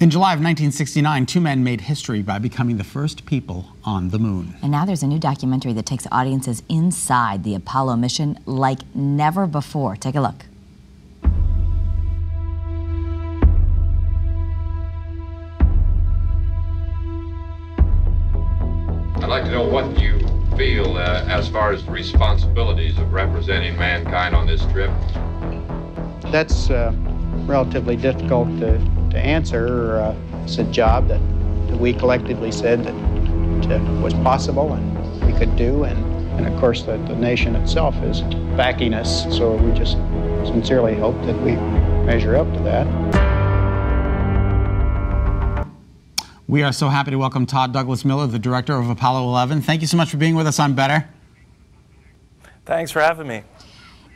In July of 1969, two men made history by becoming the first people on the moon. And now there's a new documentary that takes audiences inside the Apollo mission like never before. Take a look. I'd like to know what you feel as far as the responsibilities of representing mankind on this trip. That's relatively difficult to answer. It's a job that we collectively said that was possible and we could do, and of course the nation itself is backing us, so we just sincerely hope that we measure up to that. We are so happy to welcome Todd Douglas Miller, the director of Apollo 11. Thank you so much for being with us on Better. Thanks for having me.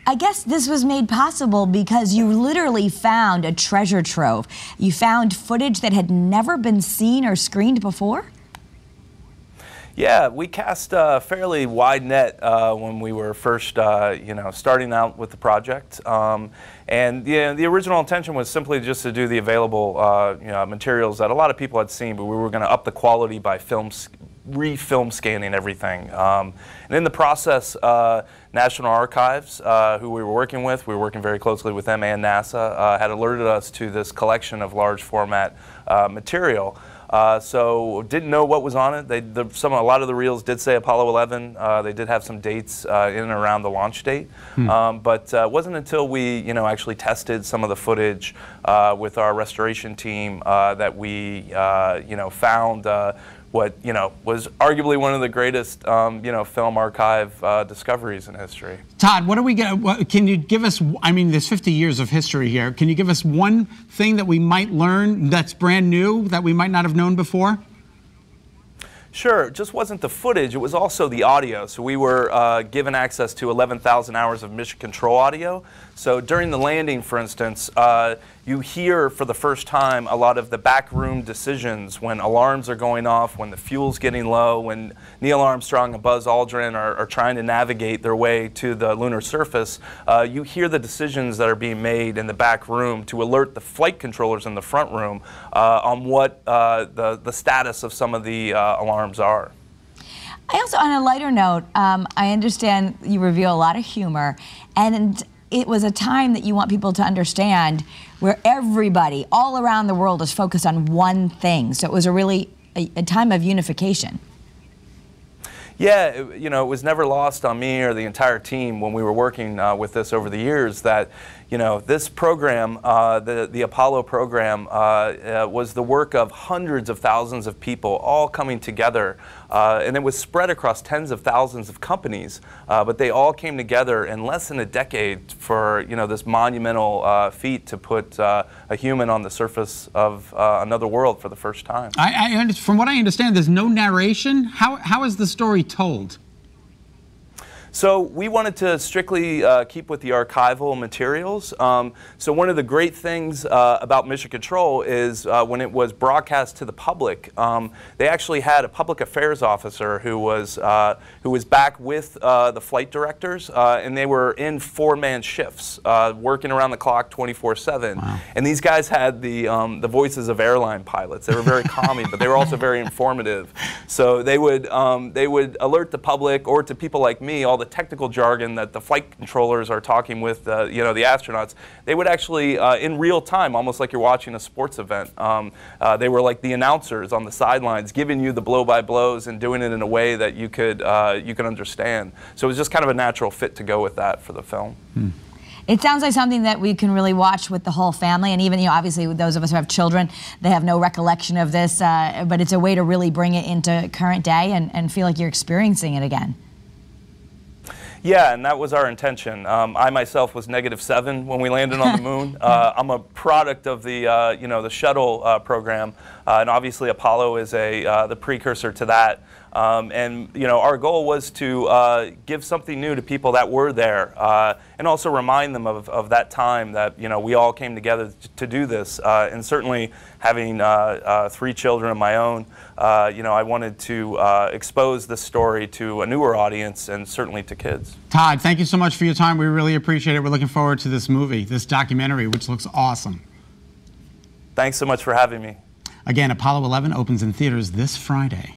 I guess this was made possible because you literally found a treasure trove. You found footage that had never been seen or screened before? Yeah, we cast a fairly wide net when we were first, starting out with the project. And the original intention was simply just to do the available materials that a lot of people had seen, but we were going to up the quality by re-film scanning everything. And in the process, National Archives, who we were working very closely with them and NASA, had alerted us to this collection of large format material. So didn't know what was on it. A lot of the reels did say Apollo 11. They did have some dates in and around the launch date, but it wasn't until we actually tested some of the footage with our restoration team that we found what was arguably one of the greatest film archive discoveries in history. Todd, what do we get? Can you give us? I mean, there's 50 years of history here. Can you give us one thing that we might learn that's brand new that we might not have known before? Sure, it just wasn't the footage, it was also the audio. So we were given access to 11,000 hours of mission control audio. So during the landing, for instance, you hear for the first time a lot of the backroom decisions when alarms are going off, when the fuel's getting low, when Neil Armstrong and Buzz Aldrin are trying to navigate their way to the lunar surface. You hear the decisions that are being made in the back room to alert the flight controllers in the front room on what the status of some of the alarms are. I also, on a lighter note, I understand you reveal a lot of humor, and it was a time that you want people to understand where everybody all around the world is focused on one thing. So it was a time of unification. Yeah, it was never lost on me or the entire team when we were working with this over the years that, this program, the Apollo program, was the work of hundreds of thousands of people all coming together. And it was spread across tens of thousands of companies, but they all came together in less than a decade for, this monumental feat to put a human on the surface of another world for the first time. From what I understand, there's no narration. How is the story told? So we wanted to strictly keep with the archival materials. So one of the great things about Mission Control is when it was broadcast to the public, they actually had a public affairs officer who was back with the flight directors, and they were in four-man shifts, working around the clock 24/7. Wow. And these guys had the voices of airline pilots. They were very calming, but they were also very informative. So they would alert the public or to people like me all the technical jargon that the flight controllers are talking with the astronauts. They would actually in real time, almost like you're watching a sports event, they were like the announcers on the sidelines giving you the blow-by-blows and doing it in a way that you could understand. So it was just kind of a natural fit to go with that for the film. It sounds like something that we can really watch with the whole family, and even, obviously those of us who have children, they have no recollection of this, but it's a way to really bring it into current day and feel like you're experiencing it again. Yeah, and that was our intention. I myself was -7 when we landed on the moon. I'm a product of the the shuttle program, and obviously Apollo is the precursor to that. And our goal was to give something new to people that were there, and also remind them of that time that we all came together to do this. And certainly, having 3 children of my own, I wanted to expose this story to a newer audience and certainly to kids. Todd, thank you so much for your time. We really appreciate it. We're looking forward to this movie, this documentary, which looks awesome. Thanks so much for having me. Again, Apollo 11 opens in theaters this Friday.